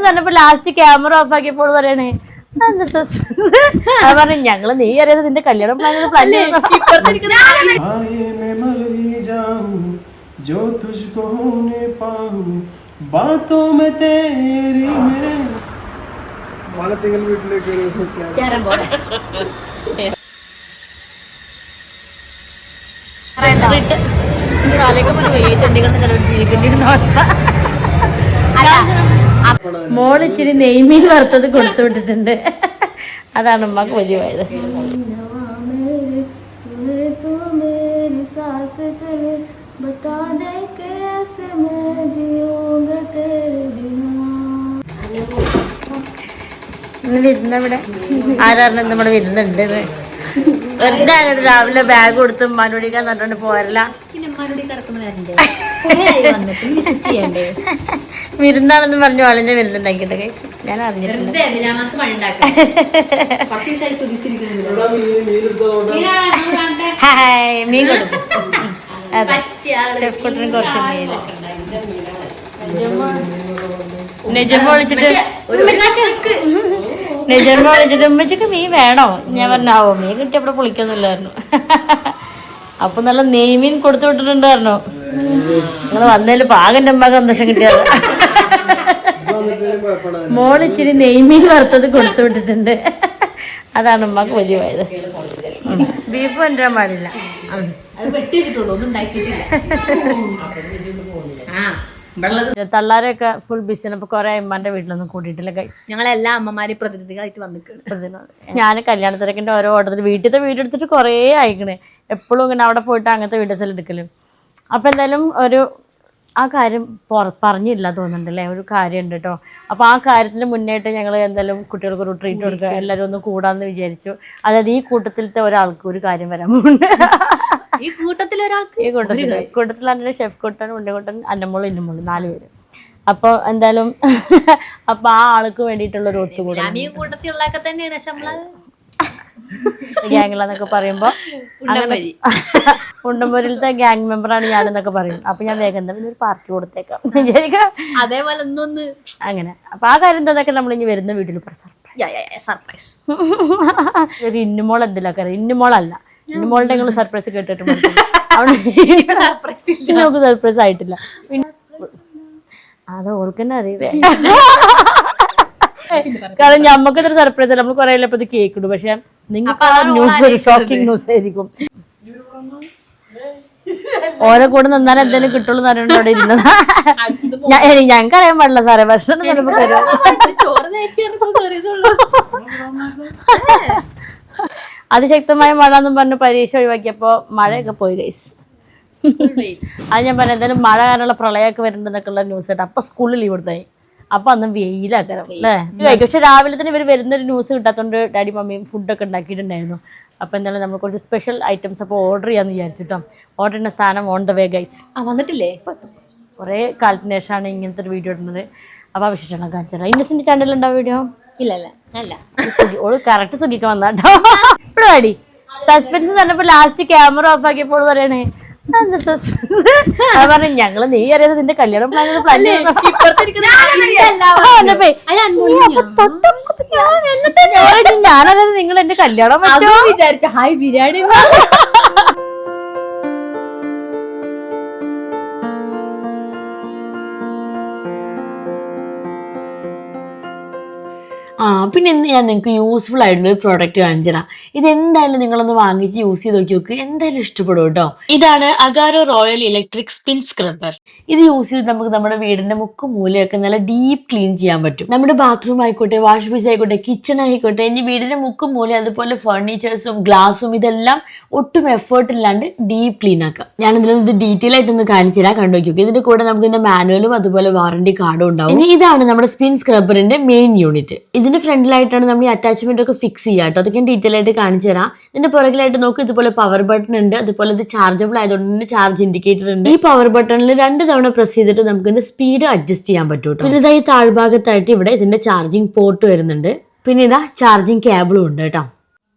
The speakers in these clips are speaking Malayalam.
പറഞ്ഞപ്പോ ലാസ്റ്റ് ക്യാമറ ഓഫ് ആക്കിയപ്പോൾ പറയണേ പറഞ്ഞു ഞങ്ങള് നീ അറിയാതെ നിന്റെ കല്യാണം പ്ലാൻ വീട്ടിലേക്ക് മോള് ഇച്ചിരി നെയ്മീൻ വറുത്തത് കൊടുത്തു വിട്ടിട്ടുണ്ട്. അതാണ് ഉമ്മക്ക് വലിയ പോയത്. വിരുന്നവിടെ ആരാറിന് നമ്മുടെ വിരുന്നുണ്ട്. വെറുതെ അങ്ങോട്ട് രാവിലെ ബാഗ് കൊടുത്ത് മനുടിക്കാൻ പറഞ്ഞോണ്ട് പോരല്ല. വിരുന്നാണെന്ന് പറഞ്ഞു ആളിന്റെ വിരുന്നുണ്ടാക്കിയിട്ട് കഴിച്ചു. ഞാൻ അറിഞ്ഞിട്ടില്ല. ഹായ് മീൻ കൊടുക്കും. അതെ ഷെഫ് കുട്ടന് കുറച്ച് മീൻ. നെജമ്മ വിളിച്ചിട്ട് ഉമ്മച്ചക്ക് മീൻ വേണോ? ഞാൻ പറഞ്ഞാവോ മീൻ കിട്ടിയപ്പോൾ പൊളിക്കൊന്നുമില്ലായിരുന്നു. അപ്പൊ നല്ല നെയ്മീൻ കൊടുത്തു വിട്ടിട്ടുണ്ടായിരുന്നു. നിങ്ങൾ വന്നതിൽ പാകന്റെ ഉമ്മക്ക് സന്തോഷം കിട്ടിയത്. മോള് ഇച്ചിരി നെയ്മീൻ വറുത്തത് കൊടുത്തു വിട്ടിട്ടുണ്ട്. അതാണ് ഉമ്മക്ക് വലിയ പോയത്. ബീഫ് കൊണ്ടുവരാൻ പാടില്ല. തള്ളാരൊക്കെ ഫുൾ ബിസിയാണ്. അപ്പൊ കൊറേ അമ്മന്റെ വീട്ടിലൊന്നും കൂട്ടിയിട്ടില്ല ഗൈസ്. ഞങ്ങളെല്ലാ അമ്മമാരെ പ്രതിനിധികളായിട്ട് വന്നിട്ടുണ്ട്. ഞാൻ കല്യാണത്തിരക്കിന്റെ ഓരോ ഓർഡർ വീട്ടിലത്തെ വീഡിയോ എടുത്തിട്ട് കുറേ അയക്കണേ. എപ്പോഴും ഇങ്ങനെ അവിടെ പോയിട്ട് അങ്ങനത്തെ വീഡിയോസ് എല്ലാം എടുക്കലും. അപ്പൊ എന്തായാലും ഒരു ആ കാര്യം പറഞ്ഞില്ല തോന്നുന്നുണ്ടല്ലേ, ഒരു കാര്യം ഉണ്ട് കേട്ടോ. അപ്പോൾ ആ കാര്യത്തിന് മുന്നേറ്റ് ഞങ്ങൾ എന്തായാലും കുട്ടികൾക്ക് ഒരു ട്രീറ്റ് കൊടുക്കുക, എല്ലാവരും ഒന്ന് കൂടാന്ന് വിചാരിച്ചു. അതായത് ഈ കൂട്ടത്തിലത്തെ ഒരാൾക്ക് ഒരു കാര്യം വരാൻ പോകുന്നുണ്ട്. ഈ കൂട്ടത്തിൽ എൻ്റെ ഷെഫ് കുട്ടൻ, ഉണ്ണിക്കുട്ടൻ, അന്നമ്മോളും ഇന്നമ്മോളും 4 പേര്. അപ്പോൾ എന്തായാലും അപ്പൊ ആ ആൾക്ക് വേണ്ടിയിട്ടുള്ള ഒരു ഒത്തുകൂടൽ ഗ്യാങ്ങിലെന്നൊക്കെ പറയുമ്പോ ഉണ്ടമ്പൂരിലത്തെ ഗ്യാങ് മെമ്പറാണ് ഞാനെന്നൊക്കെ പറയും. അപ്പൊ ഞാൻ വേഗം എന്താ ഒരു പാർട്ടി കൊടുത്തേക്കാം അതേപോലെ അങ്ങനെ. അപ്പൊ ആ കാര്യം എന്താന്നൊക്കെ നമ്മൾ ഇനി വരുന്ന വീട്ടിൽ സർപ്രൈസ്. ഇന്നുമോൾ എന്തിലൊക്കെ അറിയാം. ഇന്നുമോളല്ല, ഇന്നുമോളുടെ നിങ്ങൾ സർപ്രൈസ് കേട്ടിട്ടുണ്ട്. നമുക്ക് സർപ്രൈസ് ആയിട്ടില്ല. അത് ഓൾക്കെന്നെ അറിയേ. കാരണം ഞമ്മക്ക് ഇത്ര സർപ്രൈസ് അല്ല. നമ്മൾ കുറെ ഇപ്പൊ ഇത് കേക്കിടും. പക്ഷെ നിങ്ങൾക്ക് ന്യൂസ് ഒരു ഷോക്കിംഗ് ന്യൂസ് ആയിരിക്കും. ഓരോ കൂടെ നിന്നാൽ എന്തെങ്കിലും കിട്ടുള്ളൂ എന്ന് അറിയണ്ട അവിടെ ഇരുന്നത്. ഞങ്ങൾക്ക് അറിയാൻ പാടില്ല സാറേ. ഭക്ഷണം ചിലപ്പോ തരും. അതിശക്തമായ മഴ എന്നും പറഞ്ഞ് പരീക്ഷ ഒഴിവാക്കിയപ്പോ മഴയൊക്കെ പോയി ഗൈസ്. അത് ഞാൻ പറഞ്ഞ എന്തായാലും മഴ കാരണമുള്ള പ്രളയമൊക്കെ വരുന്നുണ്ടെന്നൊക്കെ ഉള്ള ന്യൂസ് കേട്ടോ. അപ്പൊ സ്കൂളിൽ ലീവ് കൊടുത്തായി. അപ്പൊ അന്ന് വെയിലാക്കരം അല്ലേ. പക്ഷെ രാവിലെ തന്നെ ഇവർ വരുന്നൊരു ന്യൂസ് കിട്ടാത്തോണ്ട് ഡാഡി മമ്മിയും ഫുഡൊക്കെ ഉണ്ടാക്കിയിട്ടുണ്ടായിരുന്നു. അപ്പൊ എന്തായാലും നമ്മൾ കുറച്ച് സ്പെഷ്യൽ ഐറ്റംസ് അപ്പോൾ ഓർഡർ ചെയ്യാന്ന് വിചാരിച്ചിട്ടോ. ഓർഡർ ചെയ്യുന്ന സാധനം ഓൺ ദ വേ ഗൈസ്. വന്നിട്ടില്ലേ? കുറെ കാലത്തിന് ശേഷമാണ് ഇങ്ങനത്തെ ഒരു വീഡിയോ ഇടുന്നത്. അപ്പൊ വിശേഷമാണ് കാണിച്ചത്. ഇന്നസെന്റ് ചാനലുണ്ടോ വീഡിയോ? ഇല്ല. ഓള് കറക്റ്റ് സുഖിക്ക് വന്നാട്ടോ. ഇപ്പോഴും അടി സസ്പെൻസ് പറഞ്ഞപ്പോ ലാസ്റ്റ് ക്യാമറ ഓഫ് ആക്കിയപ്പോൾ പറയണേ പറഞ്ഞു ഞങ്ങള് നീ അറിയാതെ നിന്റെ കല്യാണം പ്ലാൻ ഞാനറിയാതെ നിങ്ങൾ എന്റെ കല്യാണം വിചാരിച്ച ഹായ് ബിരിയാണി. പിന്നെ ഇന്ന് ഞാൻ നിങ്ങൾക്ക് യൂസ്ഫുൾ ആയിട്ടുള്ള ഒരു പ്രോഡക്റ്റ് കാണിച്ചു തരാം. ഇതെന്തായാലും നിങ്ങളൊന്ന് വാങ്ങിച്ച് യൂസ് ചെയ്ത് നോക്കി എന്തായാലും ഇഷ്ടപ്പെടും കേട്ടോ. ഇതാണ് Agaro royal electric spin scrubber. ഇത് യൂസ് ചെയ്ത് നമുക്ക് നമ്മുടെ വീടിന്റെ മുക്കും മൂലയൊക്കെ നല്ല ഡീപ്പ് ക്ലീൻ ചെയ്യാൻ പറ്റും. നമ്മുടെ ബാത്റൂം ആയിക്കോട്ടെ, വാഷ് ബേസ് ആയിക്കോട്ടെ, കിച്ചൺ ആയിക്കോട്ടെ, ഇനി വീടിന്റെ മുക്കും മൂല അതുപോലെ ഫർണിച്ചേഴ്സും ഗ്ലാസും ഇതെല്ലാം ഒട്ടും എഫേർട്ട് ഇല്ലാണ്ട് ഡീപ്പ് ക്ലീൻ ആക്കാം. ഞാനിതിൽ ഇത് ഡീറ്റെയിൽ ആയിട്ടൊന്ന് കാണിച്ചു തരാം, കണ്ടു നോക്കി. ഇതിന്റെ കൂടെ നമുക്ക് ഇതിന്റെ മാനുവലും അതുപോലെ വാറണ്ടി കാർഡും ഉണ്ടാവും. ഇനി ഇതാണ് നമ്മുടെ സ്പിൻ സ്ക്രബ്ബറിന്റെ മെയിൻ യൂണിറ്റ്. ഇതിന്റെ ഫ്രണ്ടിലായിട്ടാണ് നമ്മൾ ഈ അറ്റാച്ച്മെന്റ് ഒക്കെ ഫിക്സ് ചെയ്യുക കേട്ടോ. അതൊക്കെ ഡീറ്റെയിൽ ആയിട്ട് കാണിച്ചു തരാം. ഇതിന്റെ പുറകിലായിട്ട് നോക്കി ഇതുപോലെ പവർ ബട്ടൺ ഉണ്ട്. അതുപോലെ ഇത് ചാർജബിൾ ആയതുകൊണ്ട് ചാർജ് ഇൻഡിക്കേറ്റർ ഉണ്ട്. ഈ പവർ ബട്ടണിൽ 2 തവണ പ്രസ് ചെയ്തിട്ട് നമുക്ക് ഇതിന്റെ സ്പീഡ് അഡ്ജസ്റ്റ് ചെയ്യാൻ പറ്റും. പിന്നെ ഇതായി താഴ്ഭാഗത്തായിട്ട് ഇവിടെ ഇതിന്റെ ചാർജിങ് പോർട്ട് വരുന്നുണ്ട്. പിന്നെ ഇതാ ചാർജിങ് കേബിളും ഉണ്ട് കേട്ടോ.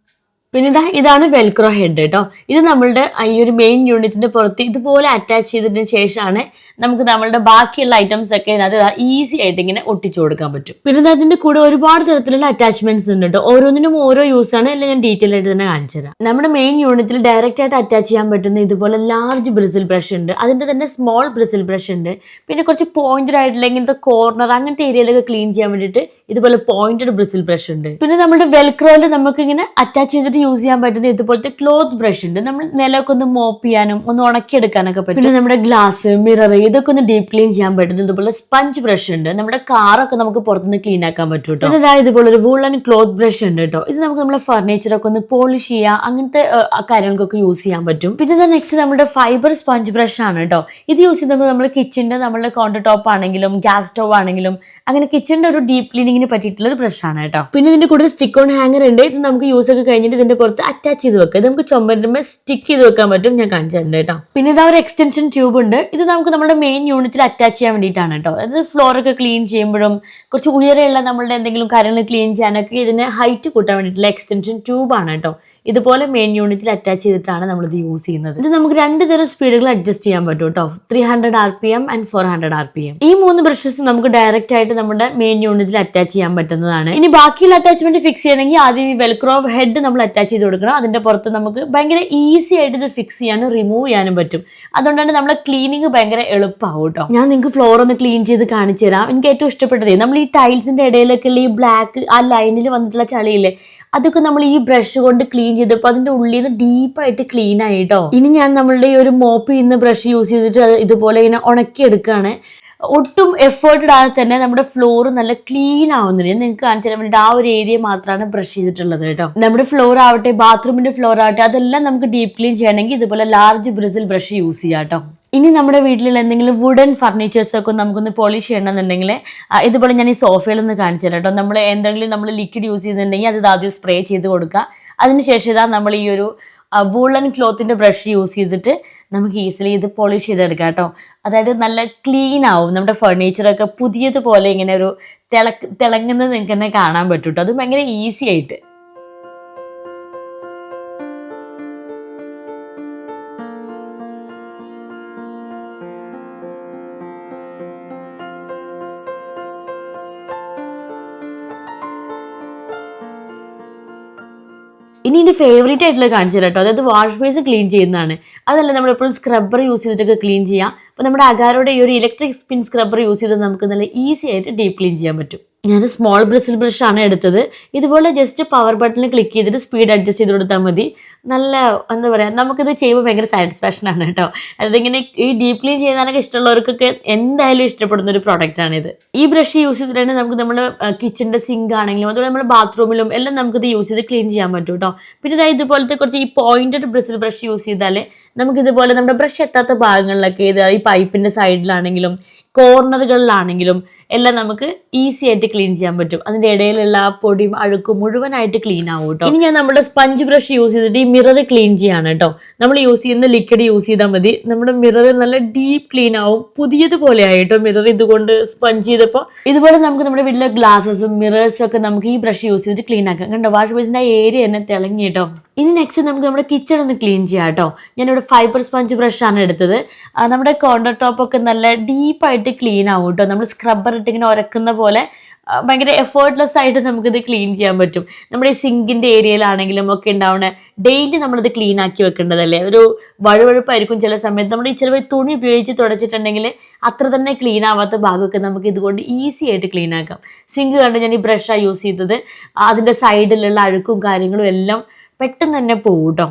പിന്നെ ഇതാണ് വെൽക്രോ ഹെഡ് കേട്ടോ. ഇത് നമ്മളുടെ ഈ ഒരു മെയിൻ യൂണിറ്റിന്റെ പുറത്ത് ഇതുപോലെ അറ്റാച്ച് ചെയ്തതിന് ശേഷമാണ് നമുക്ക് നമ്മളുടെ ബാക്കിയുള്ള ഐറ്റംസ് ഒക്കെ ഇതിനകത്ത് ഈസി ആയിട്ട് ഇങ്ങനെ ഒട്ടിച്ചു കൊടുക്കാൻ പറ്റും. പിന്നെ അതിന്റെ കൂടെ ഒരുപാട് തരത്തിലുള്ള അറ്റാച്ച്മെന്റ്സ് ഉണ്ട് കേട്ടോ. ഓരോന്നിനും ഓരോ യൂസ് ആണ്. എല്ലാം ഞാൻ ഡീറ്റെയിൽ ആയിട്ട് തന്നെ കാണിച്ചു തരാം. നമ്മുടെ മെയിൻ യൂണിറ്റിൽ ഡയറക്റ്റ് ആയിട്ട് അറ്റാച്ച് ചെയ്യാൻ പറ്റുന്ന ഇതുപോലെ ലാർജ് ബ്രിസിൽ ബ്രഷ് ഉണ്ട്. അതിന്റെ തന്നെ സ്മോൾ ബ്രിസിൽ ബ്രഷ് ഉണ്ട്. പിന്നെ കുറച്ച് പോയിന്റഡ് ആയിട്ടുള്ള ഇങ്ങനത്തെ കോർണർ അങ്ങനത്തെ ഏരിയയിലൊക്കെ ക്ലീൻ ചെയ്യാൻ വേണ്ടിയിട്ട് ഇതുപോലെ പോയിന്റഡ് ബ്രിസിൽ ബ്രഷ് ഉണ്ട്. പിന്നെ നമ്മുടെ വെൽക്രോയിൽ നമുക്ക് ഇങ്ങനെ അറ്റാച്ച് ചെയ്തിട്ട് യൂസ് ചെയ്യാൻ പറ്റുന്ന ഇതുപോലത്തെ ക്ലോത്ത് ബ്രഷ് ഉണ്ട്. നമ്മൾ നിലമൊക്കെ ഒന്ന് മോപ്പ് ചെയ്യാനും ഒന്ന് ഉണക്കിയെടുക്കാനൊക്കെ പറ്റും. പിന്നെ നമ്മുടെ ഗ്ലാസ്, മിറർ ഇതൊക്കെ ഒന്ന് ഡീപ് ക്ലീൻ ചെയ്യാൻ പറ്റുന്ന ഇതുപോലെ സ്പഞ്ച് ബ്രഷ് ഉണ്ട്. നമ്മുടെ കാറൊക്കെ നമുക്ക് പുറത്തുനിന്ന് ക്ലീൻ ആക്കാൻ പറ്റും കേട്ടോ. പിന്നെ ഇതുപോലെ ഒരു വൂളൻ ക്ലോത്ത് ബ്രഷ് ഉണ്ട് കേട്ടോ. ഇത് നമുക്ക് നമ്മുടെ ഫർണിച്ചറൊക്കെ ഒന്ന് പോളിഷ് ചെയ്യാം, അങ്ങനത്തെ കാര്യങ്ങൾക്കൊക്കെ യൂസ് ചെയ്യാൻ പറ്റും. പിന്നെ നെക്സ്റ്റ് നമ്മുടെ ഫൈബർ സ്പഞ്ച് ബ്രഷ് ആണ് കേട്ടോ. ഇത് യൂസ് ചെയ്യുമ്പോൾ നമ്മുടെ കിച്ചണിന്റെ നമ്മുടെ കൗണ്ടർ ടോപ്പ് ആണെങ്കിലും ഗ്യാസ് സ്റ്റവ് ആണെങ്കിലും അങ്ങനെ കിച്ചണിന്റെ ഒരു ഡീപ് ക്ലീനിങ്ങിന് പറ്റിയിട്ടുള്ള ഒരു ബ്രഷ് ആണ് കേട്ടോ. പിന്നെ ഇതിന്റെ കൂടെ സ്റ്റിക്ക് ഓൺ ഹാങ്ങർ ഉണ്ട്. ഇത് നമുക്ക് യൂസ് ഒക്കെ കഴിഞ്ഞിട്ട് ഇതിന്റെ പുറത്ത് അറ്റാച്ച് ചെയ്ത് വെക്കാം. ഇത് നമുക്ക് ചുമരിന്മേ സ്റ്റിക്ക് ചെയ്ത് വെക്കാൻ പറ്റും. ഞാൻ കാണിച്ചു തരുന്നുണ്ട് കേട്ടോ. പിന്നെ ഒരു എക്സ്റ്റൻഷൻ ട്യൂബ് ഉണ്ട്. ഇത് നമുക്ക് നമ്മുടെ മെയിൻ യൂണിറ്റിൽ അറ്റാച്ച് ചെയ്യാൻ വേണ്ടിയിട്ടാണ് കേട്ടോ. അതായത് ഫ്ലോർ ഒക്കെ ക്ലീൻ ചെയ്യുമ്പോഴും കുറച്ച് ഉയരെയുള്ള നമ്മളുടെ എന്തെങ്കിലും കാര്യങ്ങൾ ക്ലീൻ ചെയ്യാനൊക്കെ ഇതിന് ഹൈറ്റ് കൂട്ടാൻ വേണ്ടിയിട്ടുള്ള എക്സ്റ്റൻഷൻ ട്യൂബ് ആണ് കേട്ടോ. ഇതുപോലെ മെയിൻ യൂണിറ്റിൽ അറ്റാച്ച് ചെയ്തിട്ടാണ് നമ്മളിത് യൂസ് ചെയ്യുന്നത്. ഇത് നമുക്ക് 2 തരം സ്പീഡുകൾ അഡ്ജസ്റ്റ് ചെയ്യാൻ പറ്റും കേട്ടോ. 300 RPM ആൻഡ് 400 RPM. ഈ 3 ബ്രഷസ് നമുക്ക് ഡയറക്റ്റ് ആയിട്ട് നമ്മുടെ മെയിൻ യൂണിറ്റിൽ അറ്റാച്ച് ചെയ്യാൻ പറ്റുന്നതാണ്. ഇനി ബാക്കിയുള്ള അറ്റാച്ച്മെന്റ് ഫിക്സ് ചെയ്യണമെങ്കിൽ ആദ്യം ഈ വെൽക്രോ ഹെഡ് നമ്മൾ അറ്റാച്ച് ചെയ്ത് കൊടുക്കണം. അതിന്റെ പുറത്ത് നമുക്ക് ഭയങ്കര ഈസി ആയിട്ട് ഇത് ഫിക്സ് ചെയ്യാനും റിമൂവ് ചെയ്യാനും പറ്റും. അതുകൊണ്ടാണ് നമ്മളെ ക്ലീനിങ് ഭയങ്കര എളുപ്പമാവും കേട്ടോ. ഞാൻ നിങ്ങൾക്ക് ഫ്ലോർ ഒന്ന് ക്ലീൻ ചെയ്ത് കാണിച്ചു തരാം. എനിക്ക് ഏറ്റവും ഇഷ്ടപ്പെട്ടത് നമ്മൾ ഈ ടൈൽസിന്റെ ഇടയിലൊക്കെ ഈ ബ്ലാക്ക് ആ ലൈനിൽ വന്നിട്ടുള്ള ചളിയില്ലേ, അതൊക്കെ നമ്മൾ ഈ ബ്രഷ് കൊണ്ട് ക്ലീൻ ചെയ്തപ്പോൾ അതിന്റെ ഉള്ളിൽ നിന്ന് ഡീപ്പായിട്ട് ക്ലീൻ ആയിട്ടോ. ഇനി ഞാൻ നമ്മളുടെ ഈ ഒരു മോപ്പ് ചെയ്യുന്ന ബ്രഷ് യൂസ് ചെയ്തിട്ട് ഇതുപോലെ ഇങ്ങനെ ഉണക്കിയെടുക്കുകയാണ്. ഒട്ടും എഫേർട്ട് ഇടാതെ തന്നെ നമ്മുടെ ഫ്ലോർ നല്ല ക്ലീൻ ആവുന്നില്ല. നിങ്ങൾക്ക് കാണിച്ചു തരാൻ വേണ്ടിയിട്ട് ആ ഒരു ഏരിയ മാത്രമാണ് ബ്രഷ് ചെയ്തിട്ടുള്ളത് കേട്ടോ. നമ്മുടെ ഫ്ലോർ ആവട്ടെ, ബാത്റൂമിന്റെ ഫ്ലോർ ആവട്ടെ, അതെല്ലാം നമുക്ക് ഡീപ്പ് ക്ലീൻ ചെയ്യണമെങ്കിൽ ഇതുപോലെ ലാർജ് ബ്രിസിൽ ബ്രഷ് യൂസ് ചെയ്യാം കേട്ടോ. ഇനി നമ്മുടെ വീട്ടിലുള്ള എന്തെങ്കിലും വുഡൻ ഫർണിച്ചേഴ്സ് ഒക്കെ നമുക്കൊന്ന് പോളിഷ് ചെയ്യണമെന്നുണ്ടെങ്കിൽ ഇതുപോലെ ഞാൻ ഈ സോഫയിലൊന്ന് കാണിച്ചു തരാം കേട്ടോ. നമ്മൾ ലിക്വിഡ് യൂസ് ചെയ്തിട്ടുണ്ടെങ്കിൽ അത് ആദ്യം സ്പ്രേ ചെയ്ത് കൊടുക്കുക. അതിനുശേഷം നമ്മൾ ഈ ഒരു വൂളൻ ക്ലോത്തിന്റെ ബ്രഷ് യൂസ് ചെയ്തിട്ട് നമുക്ക് ഈസിലി ഇത് പോളിഷ് ചെയ്തെടുക്കാം കേട്ടോ. അതായത് നല്ല ക്ലീൻ ആവും. നമ്മുടെ ഫർണിച്ചറൊക്കെ പുതിയതുപോലെ ഇങ്ങനെ ഒരു തിളങ്ങുന്നത് നിങ്ങൾക്ക് തന്നെ കാണാൻ പറ്റും കേട്ടോ. അത് ഭയങ്കര ഈസി ആയിട്ട്. ഇനി എൻ്റെ ഫേവറേറ്റ് ആയിട്ടുള്ള കാണിച്ചു തരാം കേട്ടോ. അതായത് വാഷ് ബേസ് ക്ലീൻ ചെയ്യുന്നതാണ്. അതല്ല നമ്മളെപ്പോഴും സ്ക്രബ്ബർ യൂസ് ചെയ്തിട്ടൊക്കെ ക്ലീൻ ചെയ്യാം. അപ്പോൾ നമ്മുടെ അഗാരോയുടെ ഈ ഒരു ഇലക്ട്രിക് സ്പിൻ സ്ക്രബ്ബർ യൂസ് ചെയ്ത് നമുക്ക് നല്ല ഈസി ആയിട്ട് ഡീപ്പ് ക്ലീൻ ചെയ്യാൻ പറ്റും. ഞാൻ സ്മോൾ ബ്രിസിൽ ബ്രഷ് ആണ് എടുത്തത്. ഇതുപോലെ ജസ്റ്റ് പവർ ബട്ടണിൽ ക്ലിക്ക് ചെയ്തിട്ട് സ്പീഡ് അഡ്ജസ്റ്റ് ചെയ്ത് കൊടുത്താൽ മതി. നല്ല എന്താ പറയുക, നമുക്കിത് ചെയ്യുമ്പോൾ ഭയങ്കര സാറ്റിസ്ഫാക്ഷൻ ആണ് കേട്ടോ. അതിങ്ങനെ ഈ ഡീപ്പ് ക്ലീൻ ചെയ്യുന്നതിനൊക്കെ ഇഷ്ടമുള്ളവർക്കൊക്കെ എന്തായാലും ഇഷ്ടപ്പെടുന്ന ഒരു പ്രോഡക്റ്റാണിത്. ഈ ബ്രഷ് യൂസ് ചെയ്തിട്ടുണ്ടെങ്കിൽ നമുക്ക് നമ്മുടെ കിച്ചണിൻ്റെ സിങ്ക് ആണെങ്കിലും അതുപോലെ നമ്മുടെ ബാത്റൂമിലും എല്ലാം നമുക്കിത് യൂസ് ചെയ്ത് ക്ലീൻ ചെയ്യാൻ പറ്റും കേട്ടോ. പിന്നെ ഇതുപോലത്തെ കുറച്ച് ഈ പോയിന്റഡ് ബ്രിസിൽ ബ്രഷ് യൂസ് ചെയ്താൽ നമുക്കിതുപോലെ നമ്മുടെ ബ്രഷ് എത്താത്ത ഭാഗങ്ങളിലൊക്കെ ഈ പൈപ്പിൻ്റെ സൈഡിലാണെങ്കിലും കോർണറുകളിലാണെങ്കിലും എല്ലാം നമുക്ക് ഈസി ആയിട്ട് ക്ലീൻ ചെയ്യാൻ പറ്റും. അതിൻ്റെ ഇടയിലുള്ള പൊടിയും അഴുക്കും മുഴുവനായിട്ട് ക്ലീൻ ആവും കേട്ടോ. ഇനി ഞാൻ നമ്മുടെ സ്പഞ്ച് ബ്രഷ് യൂസ് ചെയ്തിട്ട് ഈ മിറർ ക്ലീൻ ചെയ്യാണ് കേട്ടോ. നമ്മൾ യൂസ് ചെയ്യുന്ന ലിക്വിഡ് യൂസ് ചെയ്താൽ മതി. നമ്മുടെ മിറർ നല്ല ഡീപ്പ് ക്ലീൻ ആവും. പുതിയതുപോലെ ആയിട്ടോ മിറർ ഇതുകൊണ്ട് സ്പഞ്ച് ചെയ്തപ്പോൾ. ഇതുപോലെ നമുക്ക് നമ്മുടെ വീട്ടിലെ ഗ്ലാസസും മിറേഴ്സും ഒക്കെ നമുക്ക് ഈ ബ്രഷ് യൂസ് ചെയ്തിട്ട് ക്ലീൻ ആക്കാം. കണ്ടോ, വാഷ് ബേസിൻ്റെ ആ ഏരിയ തന്നെ തിളങ്ങി കേട്ടോ. ഇനി നെക്സ്റ്റ് നമുക്ക് നമ്മുടെ കിച്ചൺ ഒന്ന് ക്ലീൻ ചെയ്യാം കേട്ടോ. ഞാനിവിടെ ഫൈബർ സ്പഞ്ച് ബ്രഷാണ് എടുത്തത്. നമ്മുടെ കൗണ്ടർ ടോപ്പൊക്കെ നല്ല ഡീപ്പായിട്ട് ക്ലീൻ ആവും കേട്ടോ. നമ്മൾ സ്ക്രബ്ബർ ഇട്ടിങ്ങനെ ഉരക്കുന്ന പോലെ ഭയങ്കര എഫേർട്ട്ലെസ് ആയിട്ട് നമുക്കിത് ക്ലീൻ ചെയ്യാൻ പറ്റും. നമ്മുടെ ഈ സിങ്കിൻ്റെ ഏരിയയിലാണെങ്കിലും ഒക്കെ ഉണ്ടാവുന്ന ഡെയിലി നമ്മളിത് ക്ലീൻ ആക്കി വെക്കേണ്ടതല്ലേ. ഒരു വഴുവഴുപ്പായിരിക്കും ചില സമയത്ത്. നമ്മൾ ഈ ചില തുണി ഉപയോഗിച്ച് തുടച്ചിട്ടുണ്ടെങ്കിൽ അത്ര തന്നെ ക്ലീൻ ആവാത്ത ഭാഗമൊക്കെ നമുക്ക് ഇതുകൊണ്ട് ഈസി ആയിട്ട് ക്ലീൻ ആക്കാം. സിങ്ക് കണ്ട് ഞാൻ ഈ ബ്രഷാണ് യൂസ് ചെയ്തത്. അതിൻ്റെ സൈഡിലുള്ള അഴുക്കും കാര്യങ്ങളും എല്ലാം പെട്ടെന്ന് തന്നെ പോകും കേട്ടോ.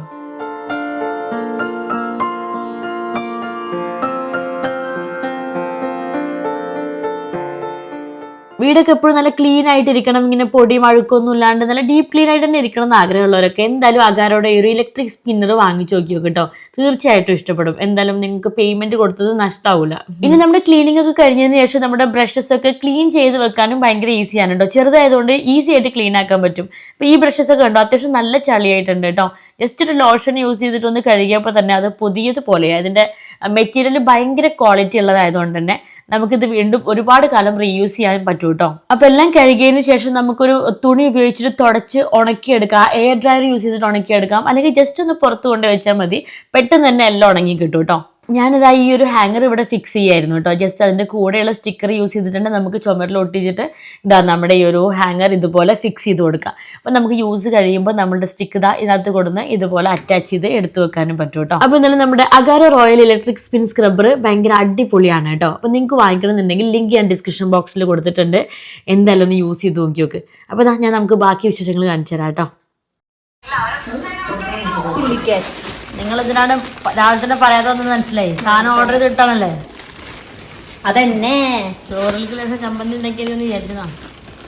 വീടൊക്കെ എപ്പോഴും നല്ല ക്ലീൻ ആയിട്ടിരിക്കണം, ഇങ്ങനെ പൊടിയും അഴുക്കൊന്നും ഇല്ലാണ്ട് നല്ല ഡീപ്പ് ക്ലീൻ ആയിട്ട് തന്നെ ഇരിക്കണം എന്ന് ആഗ്രഹമുള്ളവരൊക്കെ എന്തായാലും അഗാരോടെ ഒരു ഇലക്ട്രിക് സ്പിന്നർ വാങ്ങിച്ചു നോക്കി കേട്ടോ. തീർച്ചയായിട്ടും ഇഷ്ടപ്പെടും. എന്തായാലും നിങ്ങൾക്ക് പേയ്മെന്റ് കൊടുത്തത് നഷ്ടമാവില്ല. ഇനി നമ്മുടെ ക്ലീനിങ് ഒക്കെ കഴിഞ്ഞതിന് ശേഷം നമ്മുടെ ബ്രഷസ് ഒക്കെ ക്ലീൻ ചെയ്ത് വെക്കാനും ഭയങ്കര ഈസിയാണ് കേട്ടോ. ചെറുതായതുകൊണ്ട് ഈസി ആയിട്ട് ക്ലീൻ ആക്കാൻ പറ്റും. അപ്പോൾ ഈ ബ്രഷസ് ഒക്കെ ഉണ്ടോ അത്യാവശ്യം നല്ല ചളിയായിട്ടുണ്ട് കേട്ടോ. ജസ്റ്റ് ഒരു ലോഷൻ യൂസ് ചെയ്തിട്ടൊന്ന് കഴുകിയപ്പോൾ തന്നെ അത് പുതിയതുപോലെയാണ്. അതിൻ്റെ മെറ്റീരിയൽ ഭയങ്കര ക്വാളിറ്റി ഉള്ളതായതുകൊണ്ട് തന്നെ നമുക്കിത് വീണ്ടും ഒരുപാട് കാലം റീയൂസ് ചെയ്യാൻ പറ്റും കേട്ടോ. അപ്പോൾ എല്ലാം കഴുകിയതിന് ശേഷം നമുക്കൊരു തുണി ഉപയോഗിച്ചിട്ട് തുടച്ച് ഉണക്കിയെടുക്കാം. എയർ ഡ്രയർ യൂസ് ചെയ്തിട്ട് ഉണക്കിയെടുക്കാം, അല്ലെങ്കിൽ ജസ്റ്റ് ഒന്ന് പുറത്ത് കൊണ്ട് വെച്ചാൽ മതി, പെട്ടെന്ന് തന്നെ എല്ലാം ഉണങ്ങി കിട്ടും കേട്ടോ. ഞാനിതാ ഈ ഒരു ഹാങ്ങർ ഇവിടെ ഫിക്സ് ചെയ്യായിരുന്നു കേട്ടോ. ജസ്റ്റ് അതിൻ്റെ കൂടെയുള്ള സ്റ്റിക്കർ യൂസ് ചെയ്തിട്ടുണ്ട് നമുക്ക് ചുമരിൽ ഒട്ടിച്ചിട്ട് ഇതാ നമ്മുടെ ഈ ഒരു ഹാങ്ങർ ഇതുപോലെ ഫിക്സ് ചെയ്ത് കൊടുക്കാം. അപ്പോൾ നമുക്ക് യൂസ് കഴിയുമ്പോൾ നമ്മുടെ സ്റ്റിക്ക് ഇതാ ഇതിനകത്ത് കൊടുന്ന് ഇതുപോലെ അറ്റാച്ച് ചെയ്ത് എടുത്തു വെക്കാനും പറ്റും കേട്ടോ. അപ്പോൾ എന്നാലും നമ്മുടെ Agaro royal electric spin scrubber ഭയങ്കര അടിപൊളിയാണ് കേട്ടോ. അപ്പോൾ നിങ്ങൾക്ക് വാങ്ങിക്കണമെന്നുണ്ടെങ്കിൽ ലിങ്ക് ഞാൻ ഡിസ്ക്രിപ്ഷൻ ബോക്സിൽ കൊടുത്തിട്ടുണ്ട്, എന്തായാലും ഒന്ന് യൂസ് ചെയ്ത് നോക്കി നോക്ക്. അപ്പോൾ ഇതാ ഞാൻ നമുക്ക് ബാക്കി വിശേഷങ്ങൾ കാണിച്ചു തരാം കേട്ടോ. നിങ്ങൾ ഇതിനാണ് രാവിലെ തന്നെ പറയാതെ മനസ്സിലായി, സാധനം ഓർഡർ ചെയ്ത് കിട്ടാണല്ലേ. അതന്നെ ചോറിൽ ലേശം ചമ്മന്തി ഉണ്ടാക്കിയെന്ന് വിചാരിച്ചതാ.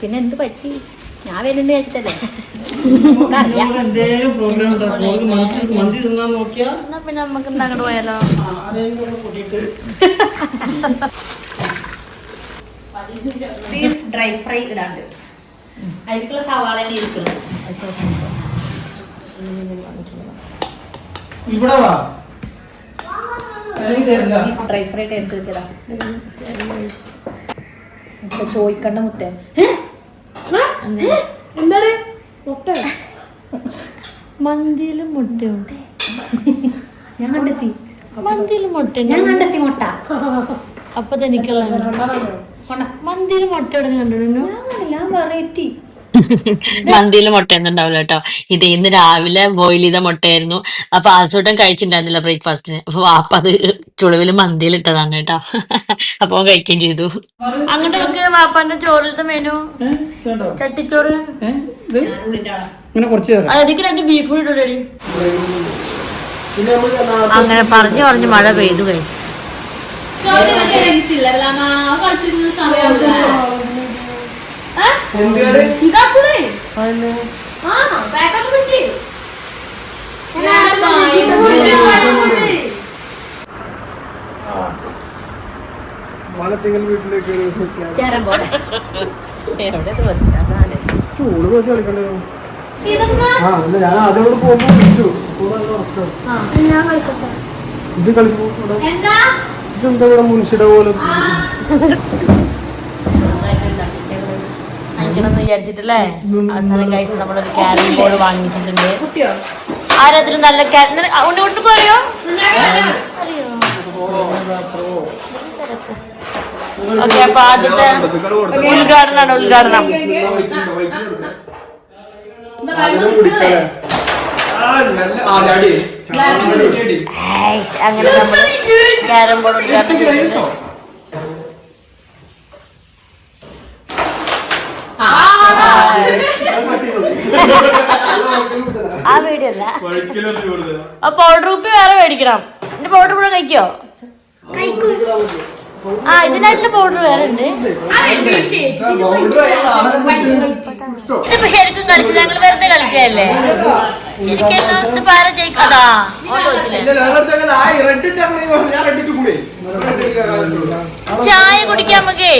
പിന്നെ എന്ത് പറ്റി, ഞാൻ വരുന്നുണ്ട് വിചാരിച്ചിട്ടല്ലേ. എന്നാ പിന്നെ നമുക്ക് അങ്ങോട്ട് പോയാലോ. ബീഫ് ഡ്രൈ ഫ്രൈ ഇടാണ്ട് അതിലേക്കുള്ള സവാള ഇരിക്കുന്നത്. ബീഫ് ഡ്രൈ ഫ്രൈ ടേസ്റ്റ് നോക്കിയതാ. ചോദിക്കണ്ട മുത്തേ. എന്താണ് മുട്ട? മന്തിയിലും മുട്ടയുണ്ട്. ഞാൻ കണ്ടെത്തി മന്തിയിലും മുട്ട. ഞാൻ കണ്ടെത്തി മുട്ട. അപ്പൊ എനിക്കുള്ള മന്തിയിൽ മുട്ട കണ്ടിരുന്നു. ഞാൻ വെറൈറ്റി മന്തിയിൽ മുട്ടയൊന്നും ഉണ്ടാവില്ല കേട്ടോ. ഇത് ഇന്ന് രാവിലെ ബോയിൽ ചെയ്ത മുട്ടയായിരുന്നു. അപ്പൊ ആസൂട്ടം കഴിച്ചിട്ടുണ്ടായിരുന്നില്ല ബ്രേക്ക്ഫാസ്റ്റിന്. അപ്പൊ വാപ്പ അത് ചുളിവില് മന്തിയിൽ ഇട്ടതാണ് കേട്ടോ. അപ്പൊ കഴിക്കുകയും ചെയ്തു. അങ്ങോട്ട് നോക്കിയ വാപ്പാന്റെ ചോറിലത്തെ മെനു ചട്ടിച്ചോറ്. അതിക്ക് 2 ബീഫ് ഇട്ടോടി. അങ്ങനെ പറഞ്ഞു മഴ പെയ്തു കഴിച്ചു. വീട്ടിലേക്ക് ഞാൻ അതോട് പോകുമ്പോ വിളിച്ചു. ഇത് കളിച്ചു ഇതെന്താ ഇവിടെ മുൻഷിയുടെ പോലെ കഴിക്കണമെന്ന് വിചാരിച്ചിട്ടല്ലേ. അവസാനം കഴിച്ച് നമ്മളൊരു ക്യാരം ബോർഡ് വാങ്ങിച്ചിട്ടുണ്ട്. ആരാത്തിനും നല്ല കൊണ്ട് പോയോ ഓക്കെ. അപ്പൊ ആദ്യത്തെ ഉദ്ഘാടനമാണ്. ഉദ്ഘാടനം അങ്ങനെ നമ്മൾ ക്യാരം ബോർഡ് ഉദ്ഘാടനം ചെയ്തിട്ടുണ്ട്. ആ വീഡിയോ അല്ല. പൗഡർ ഉപ്പി വേറെ മേടിക്കണം. എന്റെ പൗഡർ കൂടെ കഴിക്കോ? ആ ഇതിനായിട്ടുള്ള പൗഡർ വേറെ ഉണ്ട്. ഇതിപ്പോ ശരിക്കും കളിച്ചത് ഞങ്ങൾ വെറുതെ കളിച്ചതല്ലേ. ശരിക്കും പാര ജയിക്കാതാ ചായ കുടിക്കാൻ നമുക്കേ.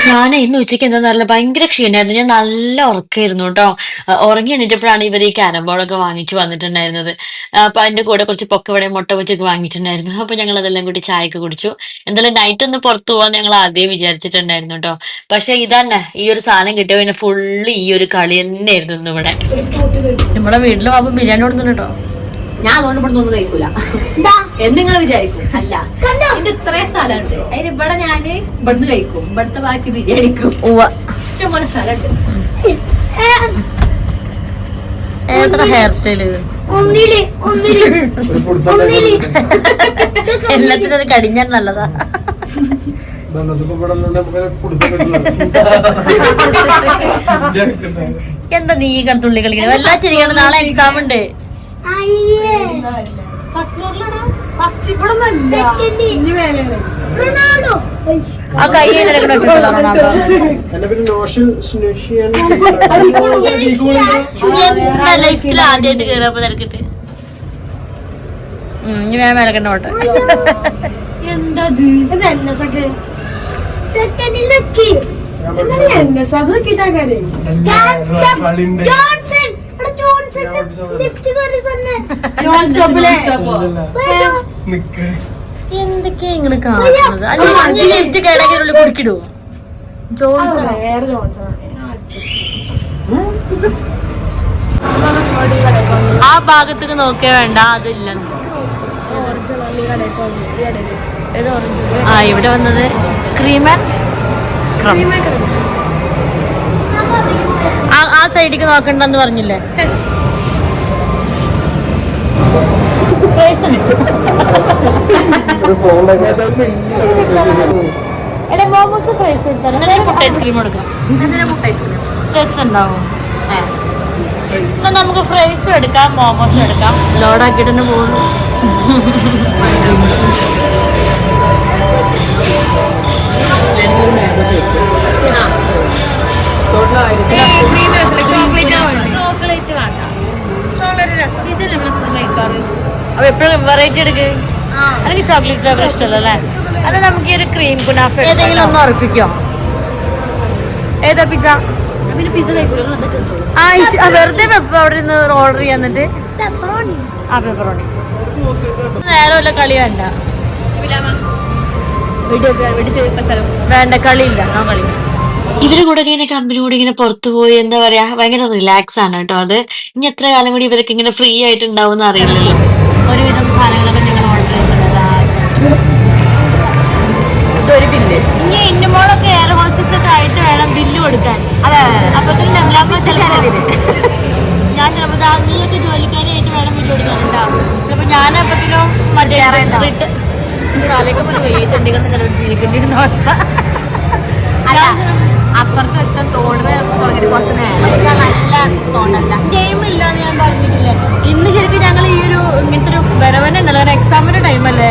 ഞാൻ ഇന്ന് ഉച്ചയ്ക്ക് എന്താന്നറിയില്ല ഭയങ്കര ക്ഷീണമായിരുന്നു. ഞാൻ നല്ല ഉറക്കായിരുന്നു കേട്ടോ. ഉറങ്ങി എണീറ്റപ്പോഴാണ് ഇവർ ഈ ക്യാരം ബോർഡൊക്കെ വാങ്ങിച്ചു വന്നിട്ടുണ്ടായിരുന്നത്. അപ്പൊ അതിന്റെ കൂടെ കുറച്ച് പൊക്കവട മുട്ട വെച്ചൊക്കെ വാങ്ങിയിട്ടുണ്ടായിരുന്നു. അപ്പൊ ഞങ്ങൾ അതെല്ലാം കൂടി ചായയൊക്കെ കുടിച്ചു. എന്തായാലും നൈറ്റ് ഒന്ന് പുറത്തു പോകാൻ ഞങ്ങൾ ആദ്യം വിചാരിച്ചിട്ടുണ്ടായിരുന്നു കേട്ടോ. പക്ഷെ ഇതന്നെ ഈ ഒരു സാധനം കിട്ടിയ പിന്നെ ഫുള്ള് ഈ ഒരു കളി തന്നെയായിരുന്നു ഇന്ന് ഇവിടെ. നമ്മുടെ വീട്ടിൽ പോകുമ്പോൾ ബിരിയാണി കൊടുത്തിട്ടുണ്ട് കേട്ടോ. ഞാൻ അതുകൊണ്ട് ഇവിടെ ഒന്നും കഴിക്കൂല എന്ന് നിങ്ങൾ വിചാരിക്കും. അല്ല, എന്റെ ഇത്രയും സ്ഥലമുണ്ട്. അതിന് ഇവിടെ ഞാന് ഇവിടുന്ന് കഴിക്കും, ഇവിടുത്തെ ബാക്കി ബിരിയാണിക്കും. ഇഷ്ടംപോലെ സ്ഥലമുണ്ട്. എത്ര ഹെയർ സ്റ്റൈൽ ഇത് എല്ലാത്തിനും ഒരു കടിഞ്ഞാൻ നല്ലതാ. എന്താ നീ കടത്തുള്ളി കളിക്കണം? എല്ലാം ശരിയാണ്. നാളെ എക്സാം ഉണ്ട്. ആ കൈ ലൈഫിൽ ആദ്യമായിട്ട് കേറിയപ്പോ തിരക്കിട്ട് ഇനി വേറെ മേലക്കണ്ട ഓട്ടെ. എന്താ എന്തൊക്കെയാ ഇങ്ങനെ കാണുന്നത്? ലിഫ്റ്റ് കേടാക്കിയുള്ള കുടിക്കിടുവോ? ജോൺസൺ വേറെ ജോൺസൺ ആ ഭാഗത്തേക്ക് നോക്കിയാ വേണ്ട, അതില്ല. ആ ഇവിടെ വന്നത് ക്രീം ആൻഡ് ക്രംസ്. ആ സൈഡിലേക്ക് നോക്കണ്ടെന്ന് പറഞ്ഞില്ലേ? എടാ മോമോസ് ഫ്രൈസ് കൊടുത്താൽ മുട്ട ഐസ്ക്രീം കൊടുക്കാം. ടെസ്റ്റ് ഉണ്ടാവും. നമുക്ക് ഫ്രൈസും എടുക്കാം മോമോസും എടുക്കാം. ലോഡാക്കിട്ട് തന്നെ പോകുന്നു. ചോക്ലേറ്റ് വേണ്ട, ചോക്ലേറ്റ് രസം ഇതല്ലേ നമ്മൾ കഴിക്കാറ്. അപ്പൊ എപ്പോഴും വെറൈറ്റി എടുക്ക്. എനിക്ക് ചോക്ലേറ്റ് ഫ്ലേവർ ഇഷ്ടമല്ല അല്ലേ? അത് നമുക്ക് ഈ ഒരു ക്രീം കുനാഫ ഏതെങ്കിലും ഒന്ന് ഉറപ്പിക്കോ? ഏതാ പിസ്സ? പിന്നെ പിസ്സ കഴിക്കൂല. വെറുതെ അവിടെ നിന്ന് ഓർഡർ ചെയ്യാൻ എന്നിട്ട് ആ പെപ്പറോണി നേരമല്ല. കളി വേണ്ട, വേണ്ട കളിയില്ല. നോ കളി. ഇവര് കൂടെ ഇങ്ങനെ കമ്പനി കൂടെ ഇങ്ങനെ പുറത്തു പോയി എന്താ പറയാ ഭയങ്കര റിലാക്സ് ആണ് കേട്ടോ. അത് ഇനി എത്ര കാലം കൂടി ഇവരൊക്കെ ഇങ്ങനെ ഫ്രീ ആയിട്ട് ഉണ്ടാവും അറിയില്ലല്ലോ. ഒരുവിധം സാധനങ്ങളൊക്കെ ഞങ്ങൾ ഓർഡർ ഒരു ബില്ല് ഇനി ഇന്നുമോളൊക്കെ എയർ ഹോസ്റ്റസ് ഒക്കെ ആയിട്ട് വേണം ബില്ല് കൊടുക്കാൻ. അപ്പൊ ഞാൻ ചിലപ്പോ നീയൊക്കെ ജോലിക്കാരായിട്ട് വേണം ബില്ല് കൊടുക്കാൻ കേട്ടോ. ചിലപ്പോ ഞാനപ്പത്തിനും മറ്റേ കാലൊക്കെ പോലെ വെയിറ്റുണ്ടെങ്കിൽ ജീവിക്കേണ്ടിരുന്ന അവസ്ഥ. അപ്പുറത്ത് ഒരുത്തൻ തോടുവേ തുടങ്ങിയിട്ട് കുറച്ച് നേരം നല്ല തോണ്ടല്ല. ഗെയിം ഇല്ലാന്ന് ഞാൻ പറഞ്ഞിട്ടില്ലേ. ഇന്ന് ശരിക്കും ഞങ്ങൾ ഈ ഒരു ഇങ്ങനത്തെ ഒരു വരവന്നെ ഉണ്ടല്ലോ, ഒരു എക്സാമിന്റെ ടൈമല്ലേ.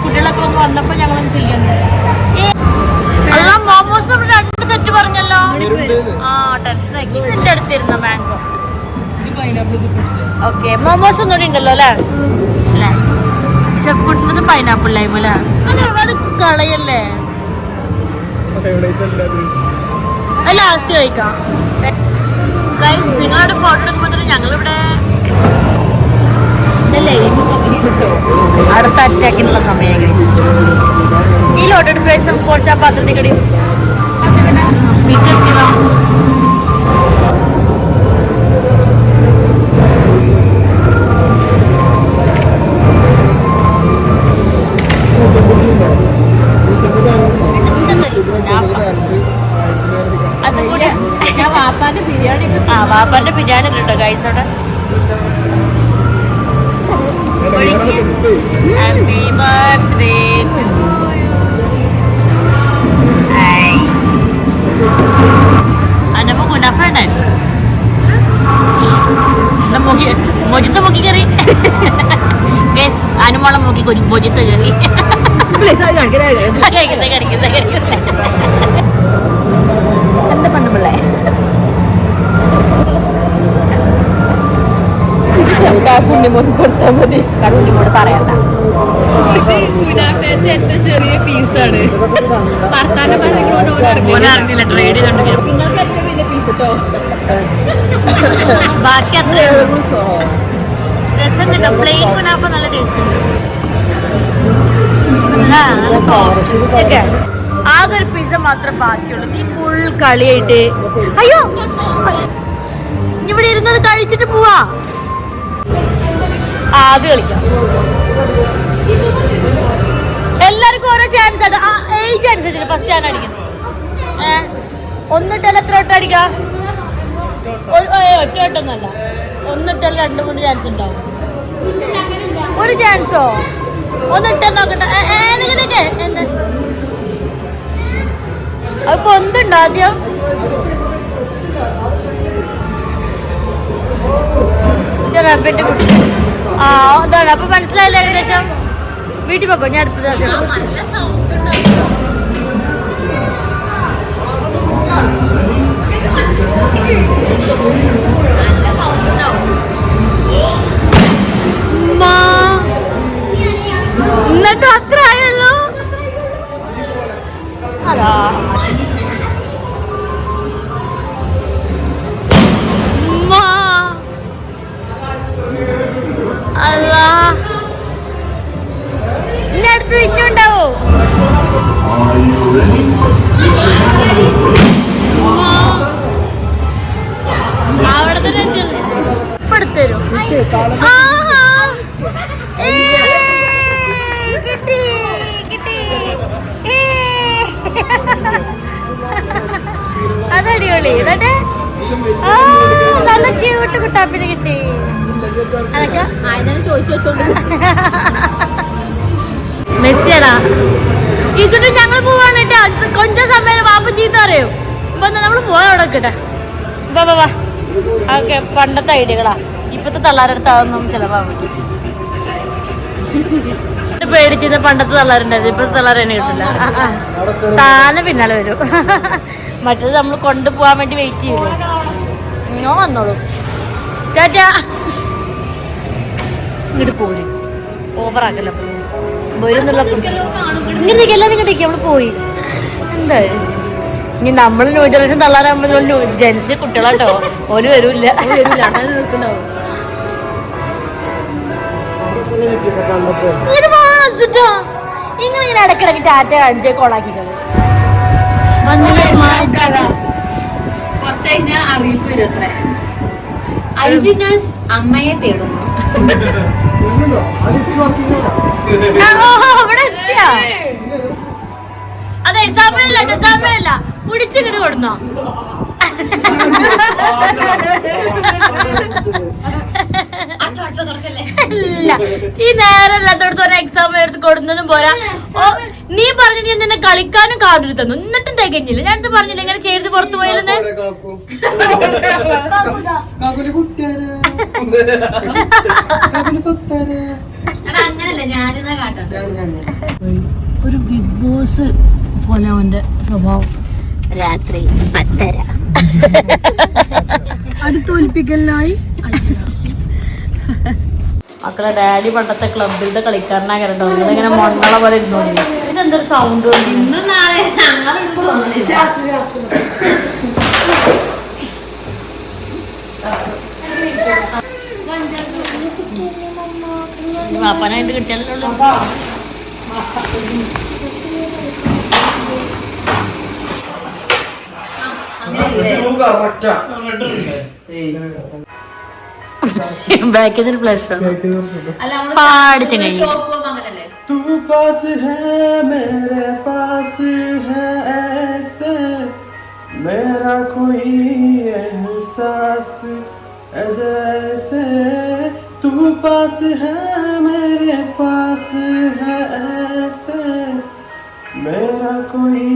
കുട്ടികളൊക്കെ ഒന്ന് വന്നപ്പോ ഞങ്ങളൊന്നും ചെയ്യുന്നത്. മോമോസ് നമ്മൾ 2 സെറ്റ് പറഞ്ഞല്ലോ. ആ ടെൻഷൻ ആക്കി. ഇതിന്റെ അടുത്തിരുന്ന മാംഗോ. ഓക്കെ മോമോസ് ഒന്നുകൂടി ഉണ്ടല്ലോ അല്ലേ? ഷെഫ് കുട്ടിനത് പൈനാപ്പിൾ ലൈം അല്ലേ? അത് കളയല്ലേ? ലാസ്റ്റ് കഴിക്കാം. ഗൈസ് നിങ്ങളുടെ ഫോട്ടോ എടുക്കുമ്പോൾ ഞങ്ങളിവിടെ അടുത്ത അറ്റാക്കിനുള്ള സമയം. ഗൈസ് ഈ ലോട്ടഡ് ഫ്രൈസ് നമുക്ക് കുറച്ച് ആ പാത്രത്തിൽ കടി പീസ് എടുക്കണോ? വാപ്പാന്റെ ബിരിയാണി കേട്ടോ ഗൈസ് അവിടെ. ഹാപ്പി ബർത്ത്ഡേ അനമ്മ കുനാഫ മൊജിത്ത മുക്കി കയറി. ഗൈസ് അനുമോളം മുക്കി മൊജിത്ത കയറി. എന്താ പണ്ടുപിള്ളേ കാക്കുണ്ടിമോട് കൊടുത്താൽ മതി. കാക്കുണ്ടിമോട് പറയണ്ട. ചെറിയ പീസാണ്. നിങ്ങൾക്ക് ഏറ്റവും വലിയ പീസ് കേട്ടോ. ബാക്കി അത്ര രസം കിട്ടും. പ്ലെയിൻ കുനാഫ നല്ല ടേസ്റ്റ് ഉണ്ട്. നല്ല സോഫ്റ്റ്. ആകെ ഒരു പിസ്സ മാത്രം ബാക്കിയുള്ളൂ. നീ ഫുൾ കളിയായിട്ട് അയ്യോ ഇവിടെ ഇരുന്നത് കഴിച്ചിട്ട് പോവാ. അത് കളിക്കാം. എല്ലാവർക്കും ഓരോ ചാൻസ് ആണ്. ഏജ് അനുസരിച്ചിട്ട് ഫസ്റ്റ് ഞാൻ അടിക്കുന്നത്. ഒന്നിട്ടാൽ എത്ര വട്ടം അടിക്കാം? ഒറ്റ വട്ടൊന്നല്ല, ഒന്നിട്ടാൽ 2-3 ചാൻസ് ഉണ്ടാവും. ഒരു ചാൻസോ? ഒന്നിട്ടാൽ നോക്കട്ടെ. എന്താ അപ്പൊ എന്തുണ്ടോ ആദ്യം? റബ്ബിന്റെ കുട്ടി. ആ അതാണ്. അപ്പൊ മനസ്സിലായില്ല ഏകദേശം. വീട്ടിൽ പോക്കോ, ഞാൻ അടുത്തത്. എന്നിട്ട് അത്ര ആയല്ലോ. അതാ അല്ല ഇനി അടുത്ത് കിട്ടി കിട്ടി. അതടിപൊളി. എന്നിട്ട് നല്ല ക്യൂട്ട് കുട്ടാപ്പിന് കിട്ടി. അതൊക്കെ ചോദിച്ചു വെച്ചോണ്ട് മെസ്സിയടാ. ഇതിട്ട് ഞങ്ങൾ പോവാന്നിട്ടാ കൊഞ്ച സമയം വാപ്പ ചീത്ത അറിയും. ഇപ്പൊ നമ്മള് പോവാ അവിടെ കിട്ടെ. വാ ഓക്കെ. പണ്ടത്തെ ഐഡിയകളാ. ഇപ്പത്തെ തള്ളാരടുത്ത് അതൊന്നും ചിലവാകും. പേടിച്ചത് പണ്ടത്തെ തള്ളാരുണ്ടായിരുന്നു. ഇപ്പത്തെ തള്ളാർ തന്നെ കിട്ടില്ല. താനെ പിന്നാലെ വരും. മറ്റത് നമ്മൾ കൊണ്ടുപോകാൻ വേണ്ടി വെയിറ്റ് ചെയ്തു. ഞാൻ വന്നോളൂ. ചാച്ചാ ഇങ്ങോട്ട് പോരും. ഓവറാക്കല്ല വരുന്നുള്ള ഇങ്ങനെയൊക്കെ എല്ലാം ഇങ്ങോട്ടേക്ക് നമ്മള് പോയി. എന്താ ഇനി നമ്മൾ ന്യൂ ജനറേഷൻ തള്ളാറാകുമ്പോ ജെൻസി കുട്ടികളാട്ടോ. ഓല് വരൂല്ല. ഇങ്ങനെ ഇങ്ങനെ ഇടക്കിടക്ക് ടാറ്റ കാണിച്ചേ കോളാക്കിക്കള്. കുറച്ച് കഴിഞ്ഞാൽ അറിയിപ്പ് വരും. അൽസിനസ് അമ്മയെ തേടുന്നു. ഇവിടെ എത്തിയാ. അതെ സമയല്ല പിടിച്ചിങ്ങോട്ട് കൊടുന്നോ. ഇല്ല ഈ നേരം അല്ലാത്തടത്ത് ഒരു എക്സാം എടുത്ത് കൊടുന്നതും പോരാ. നീ പറഞ്ഞു നീ നിന്നെ കളിക്കാനും കാർഡ് തന്നു. എന്നിട്ടും തികഞ്ഞില്ല. ഞാനിത് പറഞ്ഞില്ല ഇങ്ങനെ ചെയ്ത് പുറത്തു പോയാലെന്ന്. അങ്ങനല്ല ഞാനിന്നാ കാട്ടാ. ഒരു ബിഗ് ബോസ് പോലെ അവന്റെ സ്വഭാവം. രാത്രി 10:30 അടുത്തോൽപ്പിക്കലിനായി മക്കളെ ഡാഡി പണ്ടത്തെ ക്ലബിന്റെ കളിക്കാരനാകരുണ്ടോ. ഇങ്ങനെ മണ്ണള പോലെ ഇരുന്നോളി. ഇതെന്തൊരു സൗണ്ട്. ഇന്നും നാളെ വാപ്പനായിട്ട് കിട്ടിയാലോ. ബാക്കിൽ പ്ലസ് പാടിച്ചെങ്ങനെ. तू पास है मेरे पास है ऐसे मेरा कोई एहसास जैसे तू पास है मेरे पास है ऐसे मेरा कोई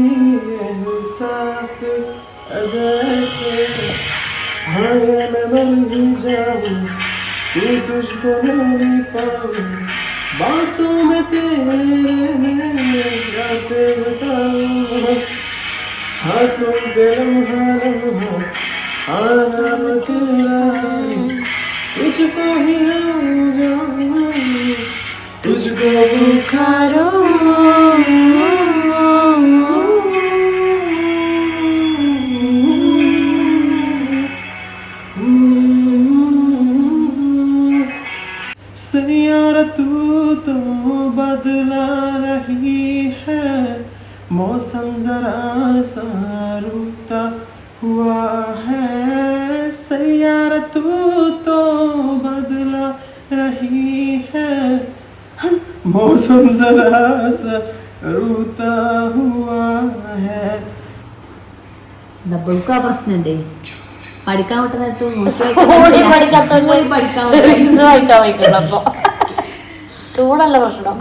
एहसास जैसे हाँ ये मैं मर ही जाऊं तू तुझको नहीं पाऊं बातों में तेरे मैं रातें बिताऊं हाथों पे लम्हा लम्हा आराम तेरा तुझको ही हो जाऊं तुझको पुकारो सैयारा तू तो बदला रही है मौसम जरा सा रुकता हुआ है सैयारा तू तो बदला रही है मौसम जरा सा रुकता हुआ है നമ്മൾക്ക് ആ പ്രശ്നമുണ്ട്. പഠിക്കാൻ വിട്ടു ടൂണല്ല പ്രശ്നം.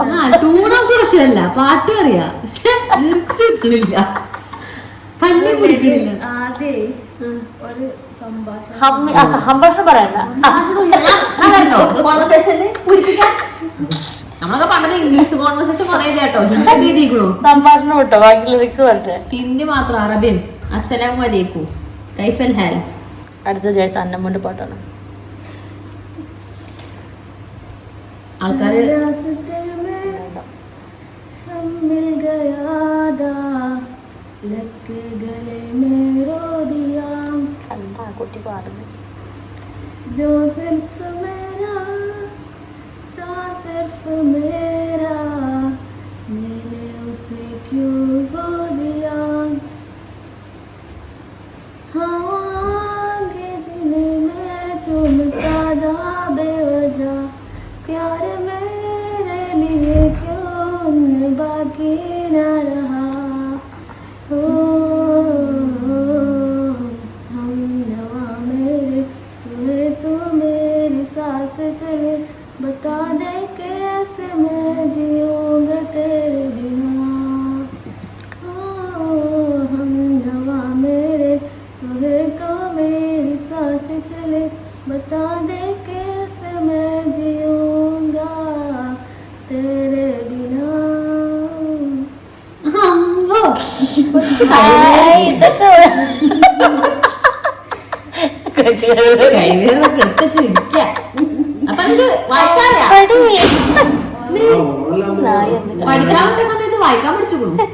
ടൂണൊക്കെ പ്രശ്നമല്ല, പാട്ടും അറിയാം, പക്ഷെ ലിറിക്സ് കിട്ടണില്ല, കണ്ണി പിടിക്കണില്ല. സംഭാഷണം പറയണ്ട. നമ്മളൊക്കെ പണ്ടത് ഇംഗ്ലീഷ് കോൺവെർസേഷൻ കുറേ കേട്ടോ. സംഭാഷണം വിട്ടോ, ബാക്കി ലിറിക്സ് പറട്ടെ. ഹിന്ദി മാത്രം. അറബിയും അസ്സലാമു അലൈക്കും കൈഫൽ ഹാൽ. അടുത്ത ജയ്സ് അന്നമ്മന്റെ പാട്ടാണ്. ആൾക്കാര് കുട്ടി പാടുന്നു. കൈവേറൊക്കെ എടുത്ത് ചിരിക്ക. അപ്പൊ എനിക്ക് വായിക്കാറില്ല. പഠിക്കാൻ പറ്റിയ സമയത്ത് വായിക്കാൻ പഠിച്ചു കൊടുക്കും.